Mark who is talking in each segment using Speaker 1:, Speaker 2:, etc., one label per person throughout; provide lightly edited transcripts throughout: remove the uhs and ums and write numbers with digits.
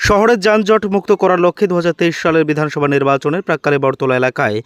Speaker 1: শহরের যানজট মুক্ত করার লক্ষ্যে 2023 সালের বিধানসভা নির্বাচনের প্রাক্কালে বটতলা এলাকায়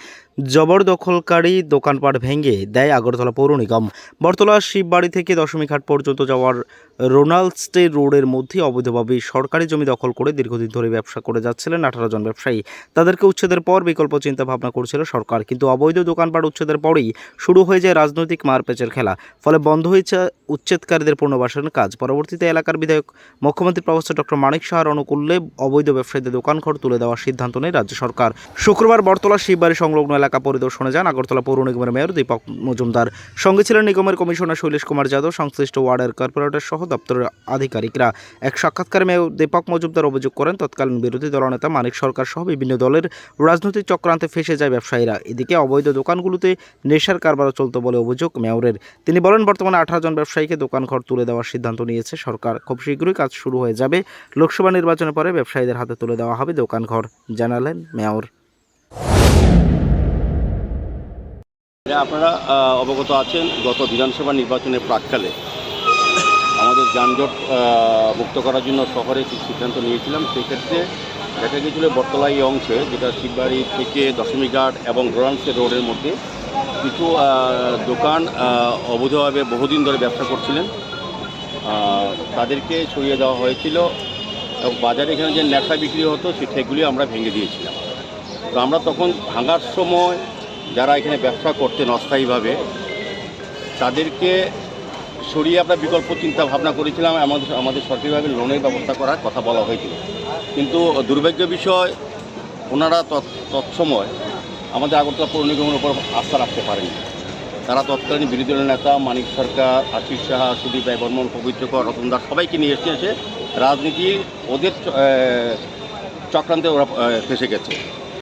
Speaker 1: জবরদখলকারী দোকানপাট ভেঙে দেয় আগরতলা পৌর নিগম। বটতলা শিববাড়ি থেকে দশমীঘাট পর্যন্ত যাওয়ার রোনাল্ডস্টে রোডের মধ্যে অবৈধভাবে সরকারি জমি দখল করে দীর্ঘদিন ধরে ব্যবসা করে যাচ্ছিলেন 18 জন ব্যবসায়ী। তাদেরকে উচ্ছেদের পর বিকল্প চিন্তা ভাবনা করছিল সরকার, কিন্তু অবৈধ দোকানপাট উচ্ছেদের পরেই শুরু হয়ে যায় রাজনৈতিক মারপ্যাচের খেলা। ফলে বন্ধ হয়েছে উচ্ছেদকারীদের পুনর্বাসনের কাজ। পরবর্তীতে এলাকার বিধায়ক মুখ্যমন্ত্রী প্রফেসর ডক্টর মানিক সাহার অনুকূলে অবৈধ ব্যবসায়ীদের দোকানঘর তুলে দেওয়ার সিদ্ধান্ত নেয় রাজ্য সরকার। শুক্রবার বটতলা শিববাড়ি সংলগ্ন এলাকা পরিদর্শনে যান আগরতলা পৌর নিগমের মেয়র দীপক মজুমদার। সঙ্গে ছিলেন নিগমের কমিশনার শৈলেশ কুমার যাদব, সংশ্লিষ্ট ওয়ার্ডের কর্পোরেটর সহ দপ্তরের আধিকারিকরা। এক সাক্ষাৎকারে মেয়র দীপক মজুমদার অভিযোগ করেন, তৎকালীন বিরোধী দলনেতা মানিক সরকার সহ বিভিন্ন দলের রাজনৈতিক চক্রান্তে ফেঁসে যায় ব্যবসায়ীরা। এদিকে অবৈধ দোকানগুলোতে নেশার কারবারও চলত বলে অভিযোগ মেয়রের। তিনি বলেন, বর্তমানে 18 জন ব্যবসায়ীকে দোকানঘর তুলে দেওয়ার সিদ্ধান্ত নিয়েছে সরকার। খুব শীঘ্রই কাজ শুরু হয়ে যাবে। লোকসভা নির্বাচনের পরে ব্যবসায়ীদের হাতে তুলে দেওয়া হবে দোকানঘর, জানালেন মেয়র।
Speaker 2: আপনারা অবগত আছেন, গত বিধানসভা নির্বাচনের প্রাক্কালে আমাদের যানজট মুক্ত করার জন্য শহরে কিছু সিদ্ধান্ত নিয়েছিলাম। সেক্ষেত্রে দেখা গিয়েছিল বটতলা এই অংশে, যেটা শিববাড়ি থেকে দশমীঘাট এবং রোনাল্ডস রোডের মধ্যে কিছু দোকান অবৈধভাবে বহুদিন ধরে ব্যবসা করছিলেন, তাদেরকে সরিয়ে দেওয়া হয়েছিল এবং বাজারে এখানে যে নেশা বিক্রি হতো সেগুলি আমরা ভেঙে দিয়েছিলাম। তো আমরা তখন ভাঙার সময় যারা এখানে ব্যবসা করতেন অস্থায়ীভাবে তাদেরকে সরিয়ে আমরা বিকল্প চিন্তা ভাবনা করেছিলাম, আমাদের সরকারিভাবে লোনের ব্যবস্থা করার কথা বলা হয়েছিল। কিন্তু দুর্ভাগ্য বিষয়, ওনারা তৎসময় আমাদের আগরতলা পৌর নিগমের উপর আস্থা রাখতে পারেনি। তারা তৎকালীন বিরোধী দলের নেতা মানিক সরকার, আশিস সাহা, সুদীপ রায় বর্মন, পবিত্রকর, রতন দাস সবাইকে নিয়ে এসে রাজনীতি ওদের চক্রান্তে ওরা ফেসে গেছে।